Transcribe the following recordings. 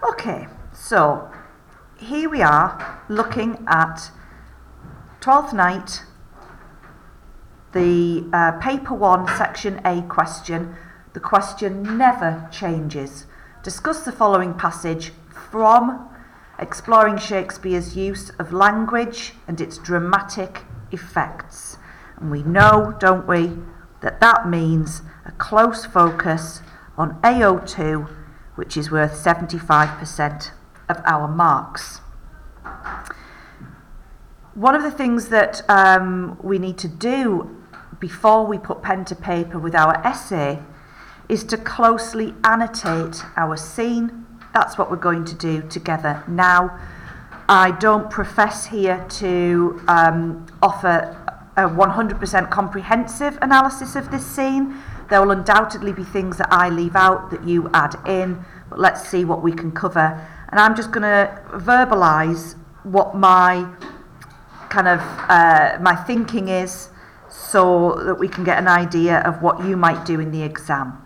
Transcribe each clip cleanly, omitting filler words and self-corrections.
Okay, so here we are looking at Twelfth Night, the paper 1 section A question. The question never changes. Discuss the following passage from Exploring Shakespeare's use of language and its dramatic effects. And we know, don't we, that means a close focus on AO2, which is worth 75% of our marks. One of the things that we need to do before we put pen to paper with our essay is to closely annotate our scene. That's what we're going to do together now. I don't profess here to offer a 100% comprehensive analysis of this scene. There will undoubtedly be things that I leave out that you add in, but let's see what we can cover. And I'm just going to verbalise what my my thinking is, so that we can get an idea of what you might do in the exam.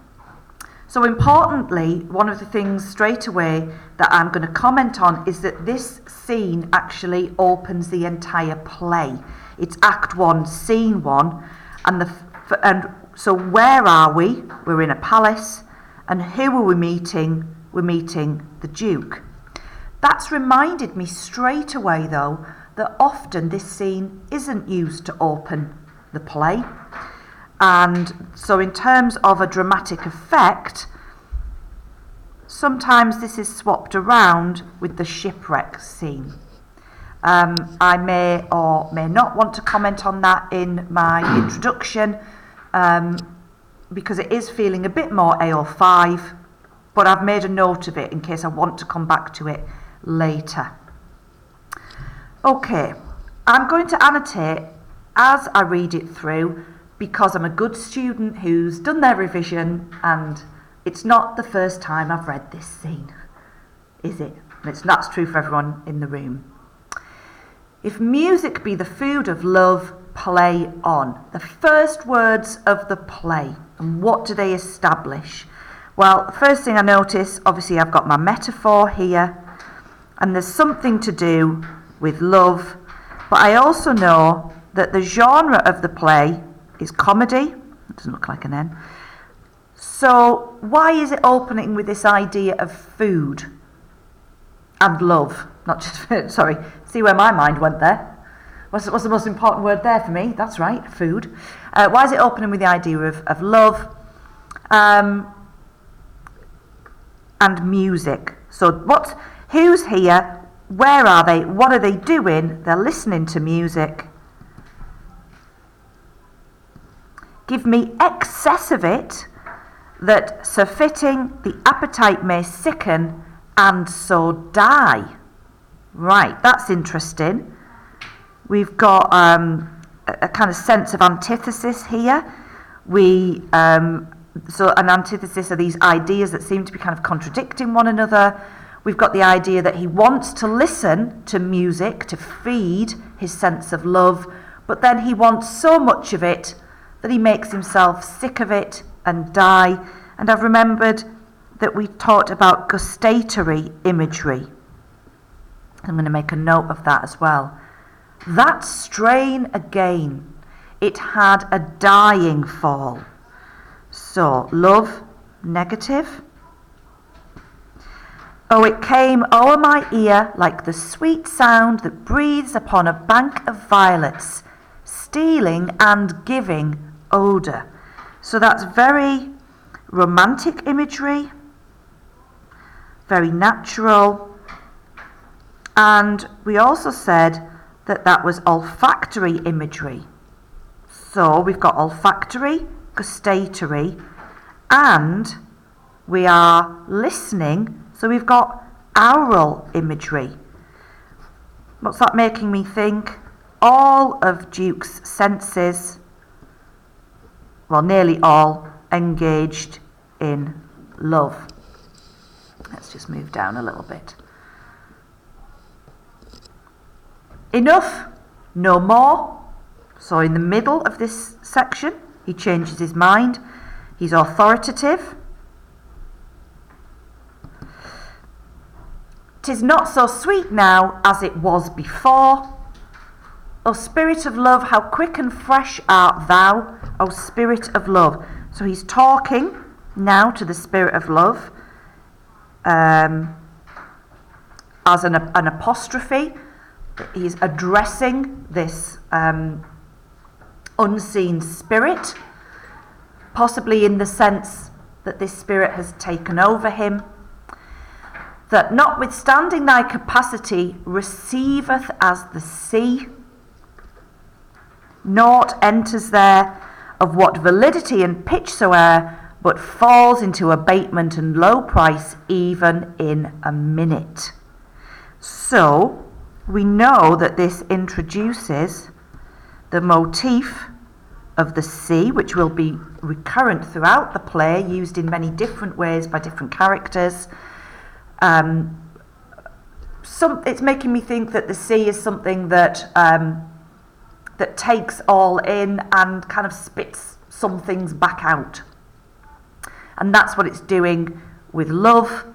So importantly, one of the things straight away that I'm going to comment on is that this scene actually opens the entire play. It's Act 1, Scene 1, and so where are we? We're in a palace, and who are we meeting? We're meeting the Duke. That's reminded me straight away, though, that often this scene isn't used to open the play. And so in terms of a dramatic effect, sometimes this is swapped around with the shipwreck scene. I may or may not want to comment on that in my introduction, because it is feeling a bit more AO5, but I've made a note of it in case I want to come back to it later. Okay, I'm going to annotate as I read it through, because I'm a good student who's done their revision, and it's not the first time I've read this scene, is it? And that's true for everyone in the room. If music be the food of love, play on. The first words of the play, and what do they establish? Well, the first thing I notice, obviously I've got my metaphor here, and there's something to do with love, but I also know that the genre of the play is comedy. It doesn't look like an N. So why is it opening with this idea of food and love? Not just, sorry, see where my mind went there. What's the most important word there for me? That's right, food. Why is it opening with the idea of love and music? So who's here? Where are they? What are they doing? They're listening to music. Give me excess of it, that surfeiting the appetite may sicken and so die. Right, that's interesting. We've got a kind of sense of antithesis here. So an antithesis are these ideas that seem to be kind of contradicting one another. We've got the idea that he wants to listen to music to feed his sense of love, but then he wants so much of it that he makes himself sick of it and die. And I've remembered that we talked about gustatory imagery. I'm going to make a note of that as well. That strain again, it had a dying fall. So, love, negative. Oh, it came o'er my ear like the sweet sound that breathes upon a bank of violets, stealing and giving odour. So that's very romantic imagery, very natural. And we also said that was olfactory imagery. So we've got olfactory, gustatory, and we are listening. So we've got aural imagery. What's that making me think? All of Duke's senses, well, nearly all, engaged in love. Let's just move down a little bit. Enough, no more. So in the middle of this section, he changes his mind. He's authoritative. 'Tis not so sweet now as it was before. O Spirit of love, how quick and fresh art thou, O Spirit of love. So he's talking now to the Spirit of love as an apostrophe. He's addressing this unseen spirit, possibly in the sense that this spirit has taken over him, that notwithstanding thy capacity receiveth as the sea, naught enters there of what validity and pitch soe'er, but falls into abatement and low price even in a minute. So we know that this introduces the motif of the sea, which will be recurrent throughout the play, used in many different ways by different characters. It's making me think that the sea is something that that takes all in and kind of spits some things back out. And that's what it's doing with love.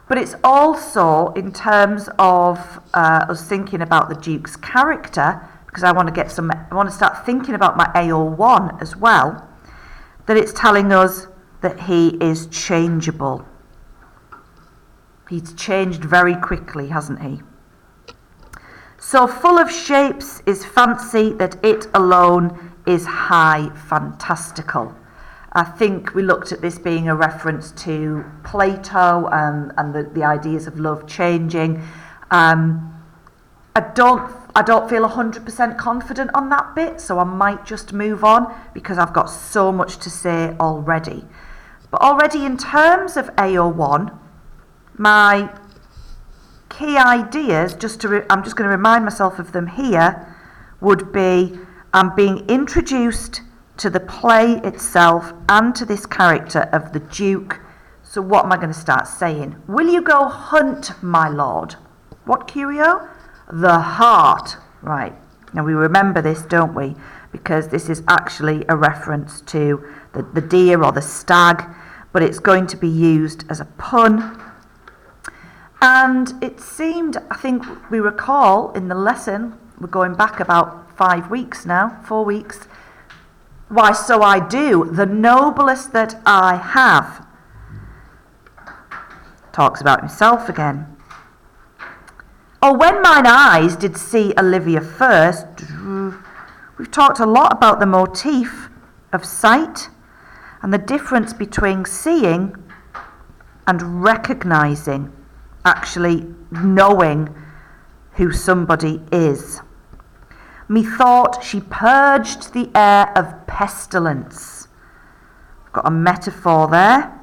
But it's also, in terms of us thinking about the Duke's character, because I want to start thinking about my AO1 as well, that it's telling us that he is changeable. He's changed very quickly, hasn't he? So full of shapes is fancy that it alone is high fantastical. I think we looked at this being a reference to Plato and the ideas of love changing. I don't feel 100% confident on that bit, so I might just move on because I've got so much to say already. But already in terms of AO1, my key ideas, I'm just going to remind myself of them here, would be I'm being introduced to the play itself and to this character of the Duke. So what am I going to start saying? Will you go hunt, my lord? What curio? The hart. Right. Now we remember this, don't we? Because this is actually a reference to the deer or the stag, but it's going to be used as a pun. And it seemed, I think we recall in the lesson, we're going back about 5 weeks now, 4 weeks. Why, so I do, the noblest that I have. Talks about himself again. Oh, when mine eyes did see Olivia first, we've talked a lot about the motif of sight and the difference between seeing and recognising, actually knowing who somebody is. Methought she purged the air of pestilence. I've got a metaphor there,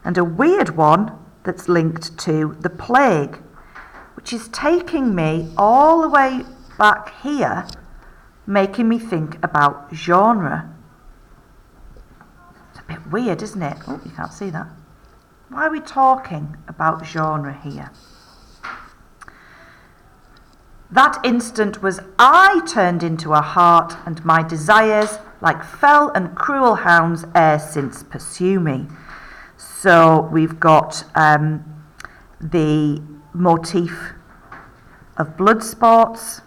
and a weird one that's linked to the plague, which is taking me all the way back here, making me think about genre. It's a bit weird, isn't it? Oh, you can't see that. Why are we talking about genre here? That instant was I turned into a hart, and my desires, like fell and cruel hounds, ere since pursue me. So we've got the motif of blood sports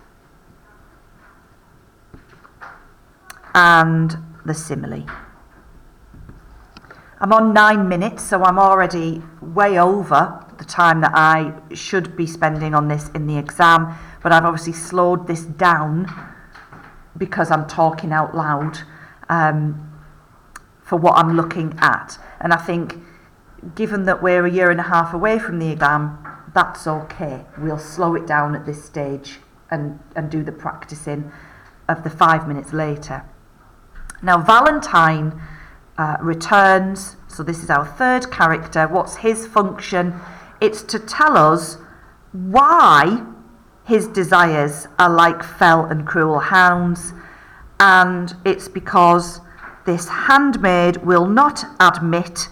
and the simile. I'm on 9 minutes, so I'm already way over the time that I should be spending on this in the exam, but I've obviously slowed this down because I'm talking out loud for what I'm looking at. And I think, given that we're a year and a half away from the exam, that's okay. We'll slow it down at this stage and do the practicing of the 5 minutes later. Now, Valentine returns, so this is our third character. What's his function? It's to tell us why his desires are like fell and cruel hounds, and it's because this handmaid will not admit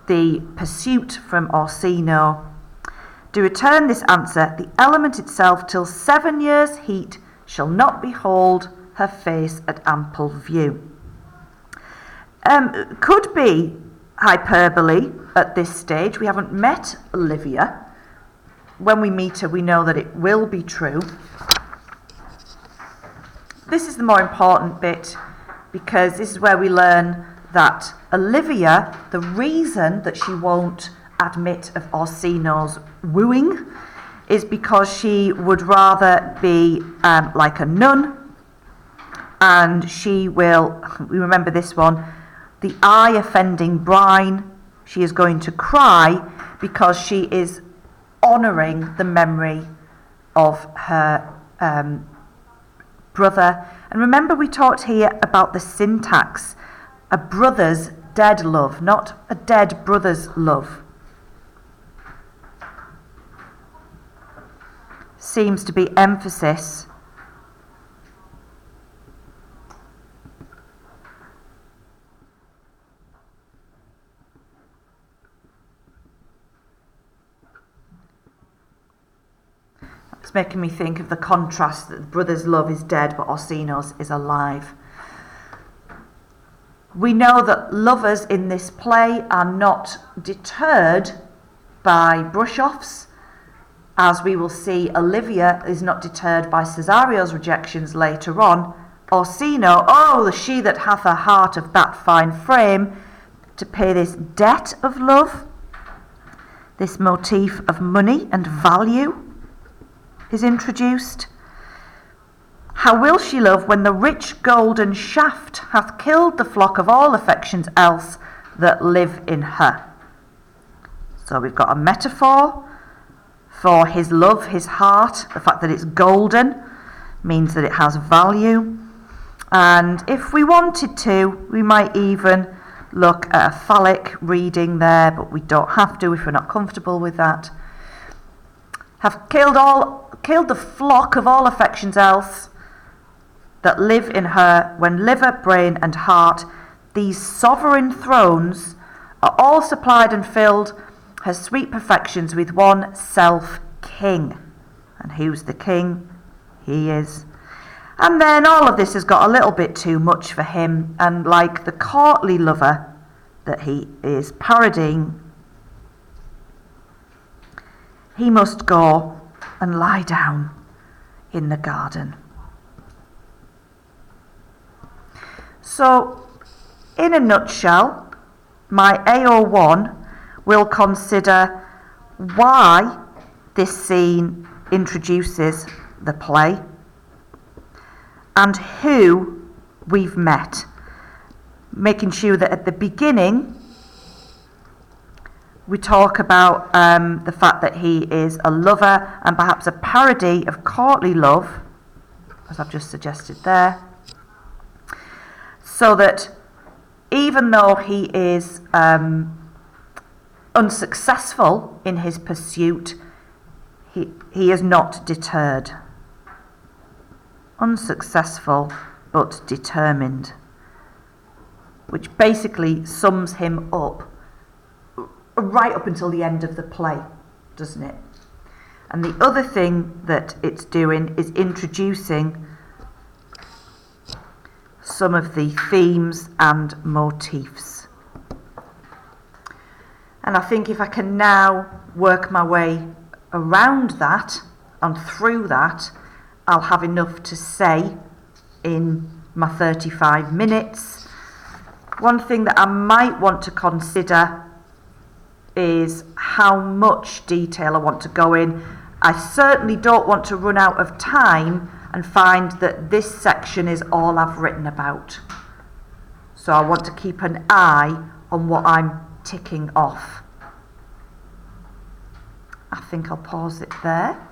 the pursuit from Orsino. To return this answer, the element itself till 7 years' heat shall not behold her face at ample view. Could be hyperbole at this stage. We haven't met Olivia. When we meet her, we know that it will be true. This is the more important bit, because this is where we learn that Olivia, the reason that she won't admit of Orsino's wooing is because she would rather be like a nun, and she will, we remember this one, the eye-offending brine, she is going to cry because she is honouring the memory of her brother. And remember, we talked here about the syntax, a brother's dead love, not a dead brother's love. Seems to be emphasis it's making me think of the contrast that the brother's love is dead but Orsino's is alive. We know that lovers in this play are not deterred by brush-offs. As we will see, Olivia is not deterred by Cesario's rejections later on. Orsino, oh, the she that hath a heart of that fine frame, to pay this debt of love, this motif of money and value is introduced. How will she love when the rich golden shaft hath killed the flock of all affections else that live in her? So we've got a metaphor for his love, his heart. The fact that it's golden means that it has value. And if we wanted to, we might even look at a phallic reading there, but we don't have to if we're not comfortable with that. Have killed the flock of all affections else that live in her, when liver, brain and heart, these sovereign thrones, are all supplied and filled her sweet perfections with one self-king. And who's the king? He is. And then all of this has got a little bit too much for him, and like the courtly lover that he is parodying, he must go and lie down in the garden. So, in a nutshell, my AO1 will consider why this scene introduces the play and who we've met, making sure that at the beginning we talk about the fact that he is a lover and perhaps a parody of courtly love, as I've just suggested there, so that even though he is unsuccessful in his pursuit, he is not deterred. Unsuccessful but determined, which basically sums him up right up until the end of the play, doesn't it? And the other thing that it's doing is introducing some of the themes and motifs. And I think if I can now work my way around that and through that, I'll have enough to say in my 35 minutes. One thing that I might want to consider is how much detail I want to go in. I certainly don't want to run out of time and find that this section is all I've written about. So I want to keep an eye on what I'm ticking off. I think I'll pause it there.